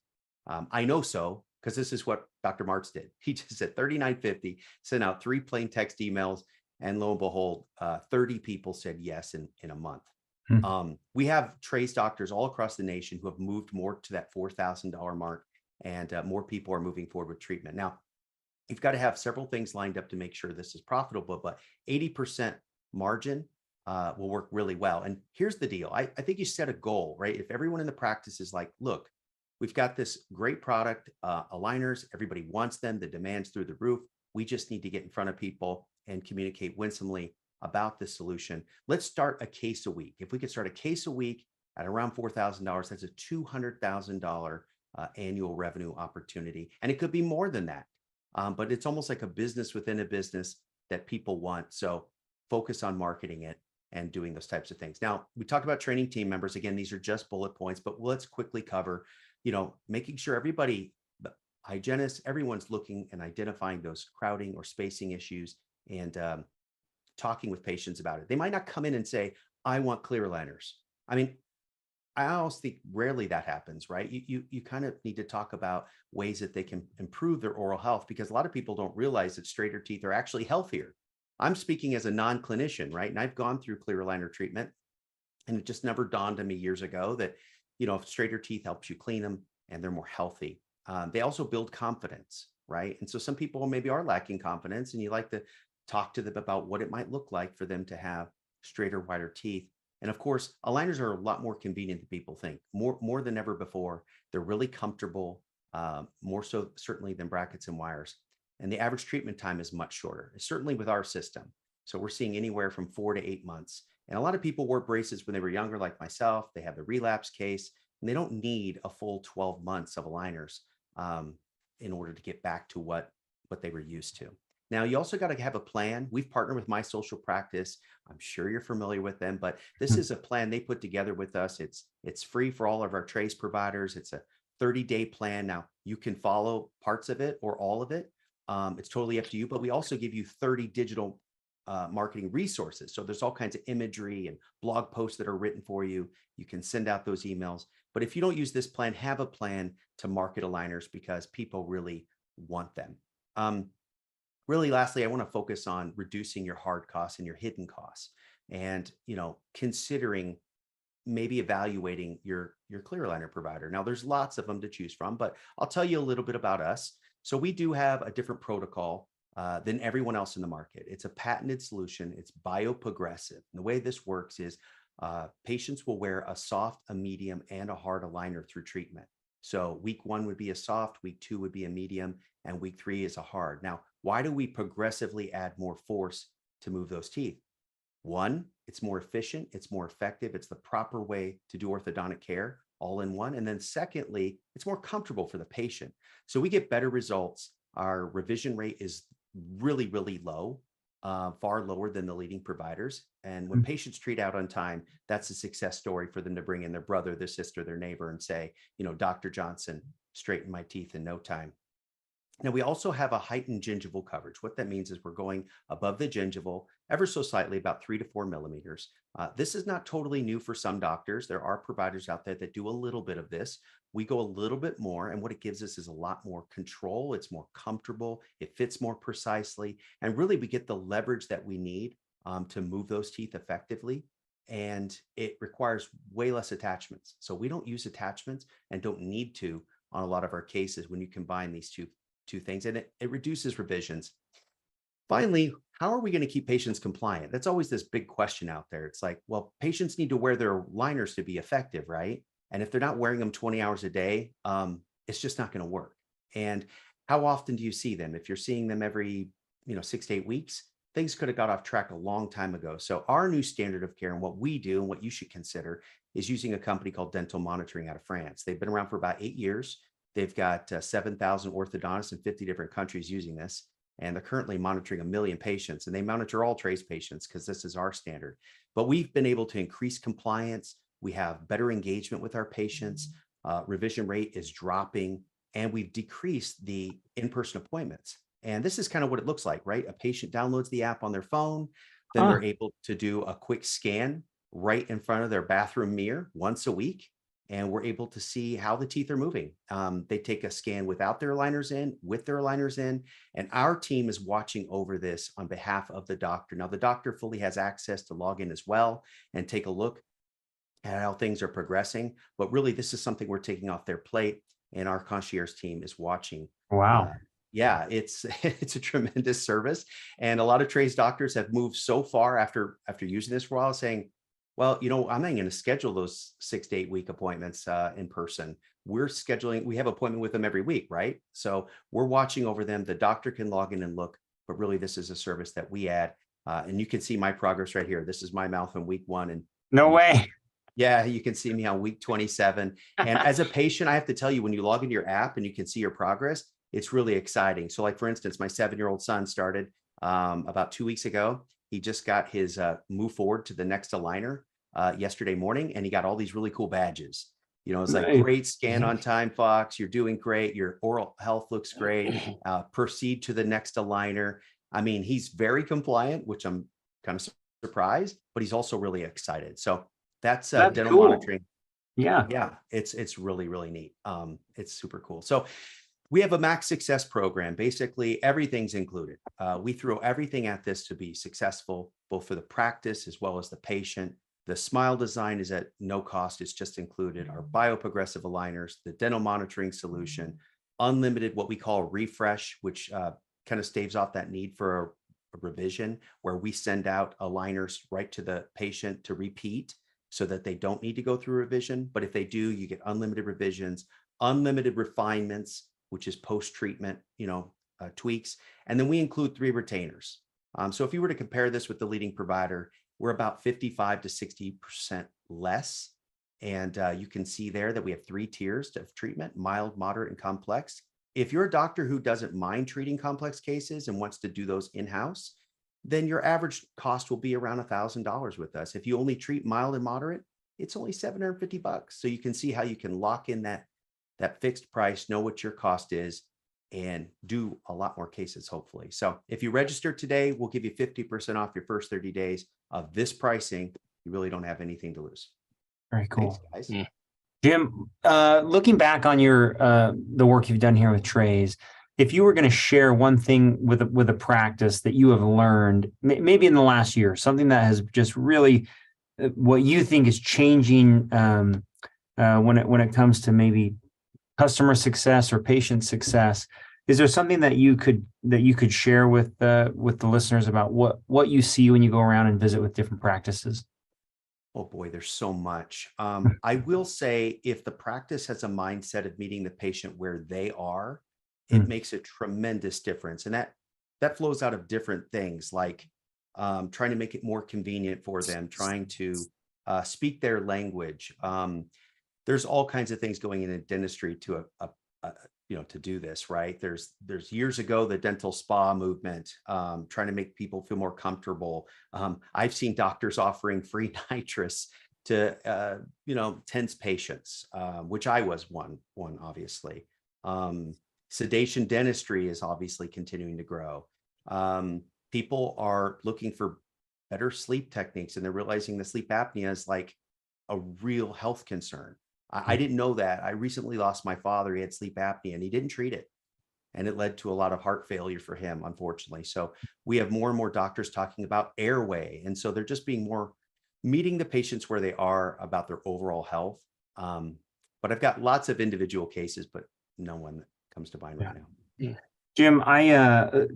I know so, because this is what Dr. Martz did. He just said $39.50, sent out 3 plain text emails, and lo and behold, 30 people said yes in a month. We have trace doctors all across the nation who have moved more to that $4,000 mark, and more people are moving forward with treatment. Now, you've got to have several things lined up to make sure this is profitable, but 80% margin will work really well. And here's the deal. I think you set a goal, right? If everyone in the practice is like, look, we've got this great product, aligners, everybody wants them, the demand's through the roof. We just need to get in front of people and communicate winsomely about this solution. Let's start a case a week. If we could start a case a week at around $4,000, that's a $200,000 annual revenue opportunity. And it could be more than that. But it's almost like a business within a business that people want. So focus on marketing it and doing those types of things. Now, we talked about training team members. Again, these are just bullet points, but let's quickly cover, making sure everybody, the hygienists, everyone's looking and identifying those crowding or spacing issues and talking with patients about it. They might not come in and say, I want clear aligners. I mean, I always think rarely that happens, right? You kind of need to talk about ways that they can improve their oral health, because a lot of people don't realize that straighter teeth are actually healthier. I'm speaking as a non-clinician, right? And I've gone through clear aligner treatment, and it just never dawned on me years ago that, if straighter teeth helps you clean them and they're more healthy. They also build confidence, right? And so some people maybe are lacking confidence, and you like to talk to them about what it might look like for them to have straighter, wider teeth. And of course, aligners are a lot more convenient than people think, more than ever before. They're really comfortable, more so certainly than brackets and wires. And the average treatment time is much shorter, certainly with our system. So we're seeing anywhere from 4 to 8 months. And a lot of people wore braces when they were younger, like myself. They have the relapse case, and they don't need a full 12 months of aligners in order to get back to what they were used to. Now, you also got to have a plan. We've partnered with My Social Practice. I'm sure you're familiar with them, but this is a plan they put together with us. It's free for all of our trace providers. It's a 30-day plan. Now, you can follow parts of it or all of it. It's totally up to you, but we also give you 30 digital marketing resources. So there's all kinds of imagery and blog posts that are written for you. You can send out those emails. But if you don't use this plan, have a plan to market aligners, because people really want them. Really, lastly, I want to focus on reducing your hard costs and your hidden costs, and considering maybe evaluating your clear aligner provider. Now, there's lots of them to choose from, but I'll tell you a little bit about us. So we do have a different protocol than everyone else in the market. It's a patented solution. It's bioprogressive. And the way this works is patients will wear a soft, a medium, and a hard aligner through treatment. So week 1 would be a soft, week 2 would be a medium, and week 3 is a hard. Now, why do we progressively add more force to move those teeth? 1, it's more efficient, it's more effective, it's the proper way to do orthodontic care all in one. And then secondly, it's more comfortable for the patient. So we get better results. Our revision rate is really, really low, far lower than the leading providers. And when patients treat out on time, that's a success story for them to bring in their brother, their sister, their neighbor, and say, Dr. Johnson straightened my teeth in no time. Now, we also have a heightened gingival coverage. What that means is we're going above the gingival ever so slightly, about 3 to 4 millimeters. This is not totally new for some doctors. There are providers out there that do a little bit of this. We go a little bit more, and what it gives us is a lot more control. It's more comfortable. It fits more precisely. And really, we get the leverage that we need to move those teeth effectively. And it requires way less attachments. So we don't use attachments and don't need to on a lot of our cases when you combine these two things, and it reduces revisions. Finally, how are we going to keep patients compliant? That's always this big question out there. It's like, well, patients need to wear their aligners to be effective, right? And if they're not wearing them 20 hours a day, it's just not going to work. And how often do you see them? If you're seeing them every 6 to 8 weeks, things could have got off track a long time ago. So our new standard of care, and what we do and what you should consider, is using a company called Dental Monitoring out of France. They've been around for about 8 years. They've got 7,000 orthodontists in 50 different countries using this. and they're currently monitoring 1 million patients, and they monitor all Trace patients because this is our standard. But we've been able to increase compliance. We have better engagement with our patients. Revision rate is dropping, and we've decreased the in-person appointments. And this is kind of what it looks like, right? A patient downloads the app on their phone, then they're able to do a quick scan right in front of their bathroom mirror once a week. And we're able to see how the teeth are moving. They take a scan without their aligners in, with their aligners in, and our team is watching over this on behalf of the doctor. Now, the doctor fully has access to log in as well and take a look at how things are progressing. But really, this is something we're taking off their plate, and our concierge team is watching. Wow. Yeah, it's a tremendous service. And a lot of Trace doctors have moved so far after using this for a while, saying, well, I'm not going to schedule those 6 to 8 week appointments in person. We have an appointment with them every week, right? So we're watching over them. The doctor can log in and look, but really this is a service that we add. And you can see my progress right here. This is my mouth in week 1. And No way. yeah, you can see me on week 27. And as a patient, I have to tell you, when you log into your app and you can see your progress, it's really exciting. So like, for instance, my 7-year-old son started about 2 weeks ago. He just got his move forward to the next aligner yesterday morning, and he got all these really cool badges. It's like, Nice. great scan on time, Fox. You're doing great. Your oral health looks great. Proceed to the next aligner. I mean, he's very compliant, which I'm kind of surprised, but he's also really excited. So that's dental cool. monitoring. Yeah. Yeah, it's really, really neat. It's super cool. So we have a Max Success program. Basically, everything's included. We throw everything at this to be successful, both for the practice as well as the patient. The Smile design is at no cost. It's just included. Our bioprogressive aligners, the dental monitoring solution, unlimited, what we call refresh, which kind of staves off that need for a revision, where we send out aligners right to the patient to repeat so that they don't need to go through revision. But if they do, you get unlimited revisions, unlimited refinements, which is post-treatment, tweaks. And then we include 3 retainers. So if you were to compare this with the leading provider, we're about 55 to 60% less. And you can see there that we have 3 tiers of treatment: mild, moderate, and complex. If you're a doctor who doesn't mind treating complex cases and wants to do those in-house, then your average cost will be around $1,000 with us. If you only treat mild and moderate, it's only $750. So you can see how you can lock in that fixed price, know what your cost is, and do a lot more cases, hopefully. So if you register today, we'll give you 50% off your first 30 days of this pricing. You really don't have anything to lose. Very cool. Thanks, guys. Jim, looking back on your the work you've done here with Trace, if you were going to share one thing with a practice that you have learned, maybe in the last year, something that has just really what you think is changing when it comes to maybe customer success or patient success, is there something that you could share with the listeners about what you see when you go around and visit with different practices? Oh boy, there's so much. I will say, if the practice has a mindset of meeting the patient where they are, it makes a tremendous difference. And that flows out of different things, like trying to make it more convenient for them, trying to speak their language. There's all kinds of things going in dentistry to to do this, right? There's years ago, the dental spa movement, trying to make people feel more comfortable. I've seen doctors offering free nitrous to tense patients, which I was one obviously. Sedation dentistry is obviously continuing to grow. People are looking for better sleep techniques, and they're realizing the sleep apnea is like a real health concern. I didn't know that. I recently lost my father. He had sleep apnea and he didn't treat it. And it led to a lot of heart failure for him, unfortunately. So we have more and more doctors talking about airway. And so they're just being more meeting the patients where they are about their overall health. But I've got lots of individual cases, but no one that comes to mind right now. Jim,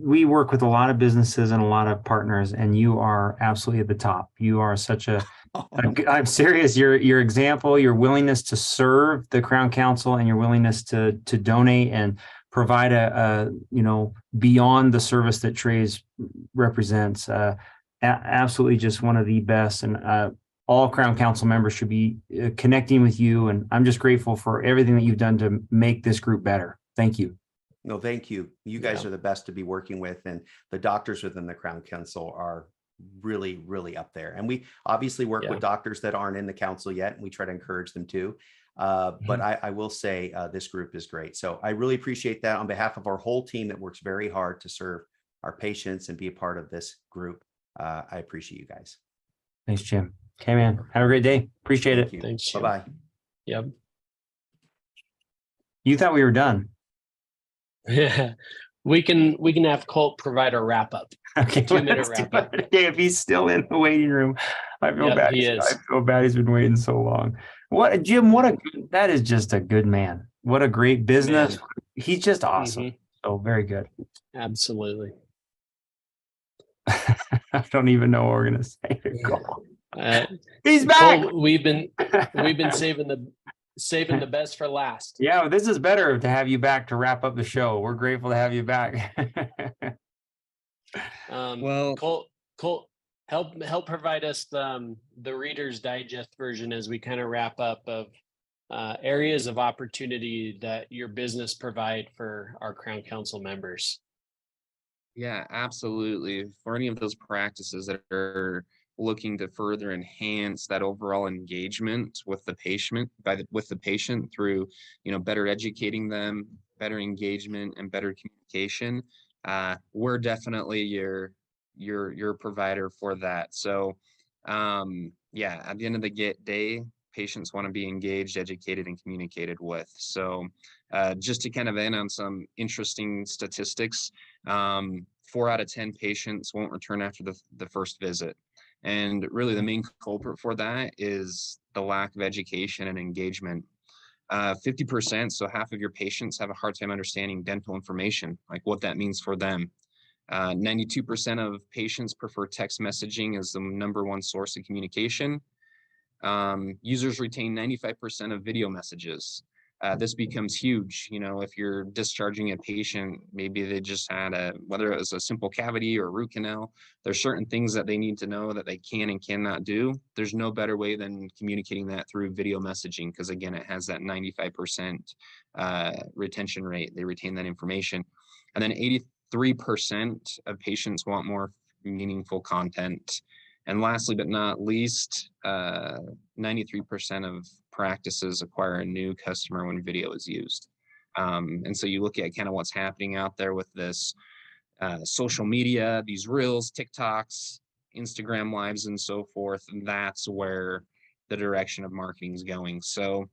we work with a lot of businesses and a lot of partners, and you are absolutely at the top. You are such I'm serious. Your example, your willingness to serve the Crown Council, and your willingness to donate and provide a beyond the service that Trace represents, absolutely just one of the best. And all Crown Council members should be connecting with you. And I'm just grateful for everything that you've done to make this group better. Thank you. No, thank you. You guys Yeah. are the best to be working with, and the doctors within the Crown Council are really, really up there. And we obviously work Yeah. with doctors that aren't in the council yet, and we try to encourage them to. But I will say this group is great. So I really appreciate that on behalf of our whole team that works very hard to serve our patients and be a part of this group. I appreciate you guys. Thanks, Jim. Okay, man. Have a great day. Appreciate Thank it. you. Thanks, Jim. Bye-bye. Yep. You thought we were done. Yeah. We can have Colt provide a wrap up. Okay, 2-minute let's do wrap up. it. Okay, if he's still in the waiting room, I feel Yep, bad. he is. I feel bad he's been waiting so long. What, Jim? That is just a good man. What a great business. Man. He's just awesome. Mhm. So very good. Absolutely. I don't even know what we're gonna say. Uh, He's back. Colt, we've been saving the best for last. Yeah, well, this is better to have you back to wrap up the show. We're grateful to have you back. Well, Colt, help provide us the Reader's Digest version as we kind of wrap up of areas of opportunity that your business provide for our Crown Council members. yeah, absolutely. For any of those practices that are looking to further enhance that overall engagement with the patient with the patient through, better educating them, better engagement, and better communication, we're definitely your provider for that. So, yeah, at the end of the day, patients want to be engaged, educated, and communicated with. So, just to kind of end on some interesting statistics, 4 out of 10 patients won't return after the first visit. And really the main culprit for that is the lack of education and engagement. 50%, so half of your patients have a hard time understanding dental information, like what that means for them. 92% of patients prefer text messaging as the #1 source of communication. Users retain 95% of video messages. This becomes huge, if you're discharging a patient, maybe they just had whether it was a simple cavity or root canal, there's certain things that they need to know that they can and cannot do. There's no better way than communicating that through video messaging, because again, it has that 95% retention rate. They retain that information. And then 83% of patients want more meaningful content. And lastly, but not least, 93% of practices acquire a new customer when video is used. And so you look at kind of what's happening out there with this social media, these reels, TikToks, Instagram lives, and so forth. And that's where the direction of marketing is going. So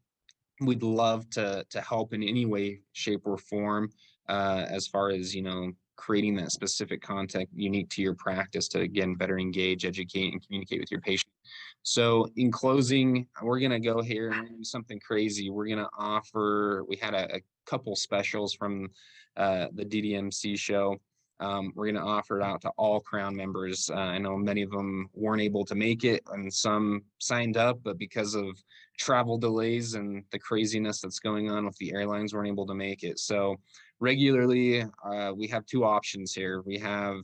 we'd love to help in any way, shape, or form as far as, creating that specific content unique to your practice to, again, better engage, educate, and communicate with your patient. So in closing, we're going to go here and do something crazy. We're going to we had a couple specials from the DDMC show. We're going to offer it out to all Crown members. I know many of them weren't able to make it, and some signed up, but because of travel delays and the craziness that's going on with the airlines, weren't able to make it. So regularly, we have 2 options here. We have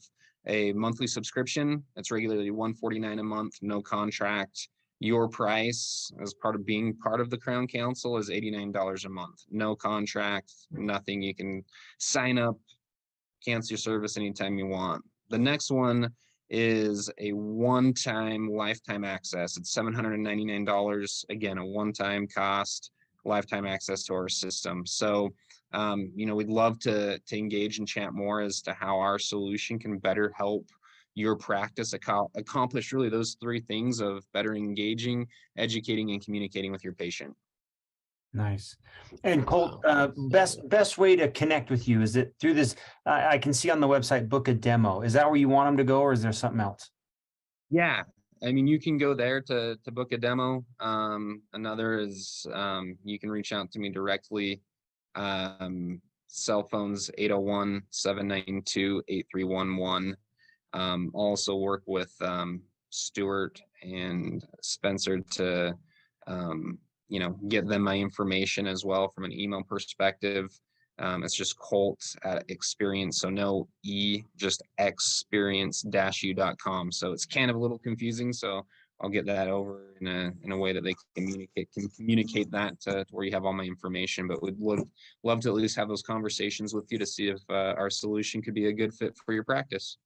a monthly subscription that's regularly $149 a month, no contract. Your price as part of being part of the Crown Council is $89 a month, no contract, nothing. You can sign up, cancel your service anytime you want. The next one is a one-time lifetime access. It's $799. Again, a one-time cost, lifetime access to our system. So, we'd love to engage and chat more as to how our solution can better help your practice accomplish really those 3 things of better engaging, educating, and communicating with your patient. Nice. And Colt, best way to connect with you, is it through this? I can see on the website, book a demo. Is that where you want them to go, or is there something else? Yeah, I mean, you can go there to book a demo. Another is you can reach out to me directly. Cell phones 801-792-8311. Also work with Stuart and Spencer to get them my information as well from an email perspective. It's just Colt at Experience, so no E, just experience-u.com. So it's kind of a little confusing. So I'll get that over in a way that they can communicate that to where you have all my information. But would love to at least have those conversations with you to see if our solution could be a good fit for your practice.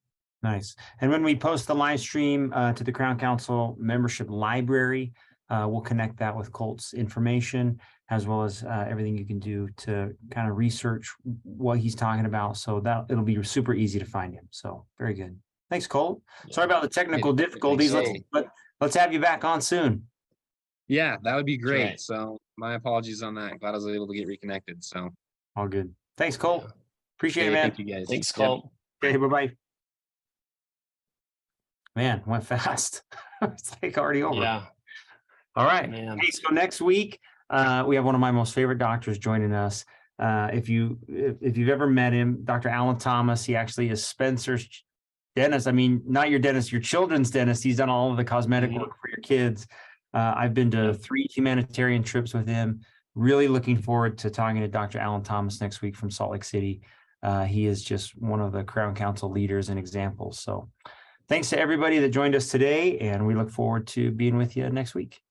Nice. And when we post the live stream to the Crown Council membership library, we'll connect that with Colt's information, as well as everything you can do to kind of research what he's talking about. So that it'll be super easy to find him. So very good. Thanks, Colt. Sorry about the technical difficulties. Let's have you back on soon. Yeah, that would be great. Right. So my apologies on that. Glad I was able to get reconnected. So All good. Thanks, Colt. Appreciate it, man. thank you guys. Thanks, Yep. Colt. Okay, bye-bye. Man, went fast. It's like already over. Yeah, All right. man. Hey, so next week, we have one of my most favorite doctors joining us. If you've ever met him, Dr. Alan Thomas, he actually is Spencer's dentist. I mean, not your dentist, your children's dentist. He's done all of the cosmetic Mhm. work for your kids. I've been to 3 humanitarian trips with him. Really looking forward to talking to Dr. Alan Thomas next week from Salt Lake City. He is just one of the Crown Council leaders and examples. So thanks to everybody that joined us today, and we look forward to being with you next week.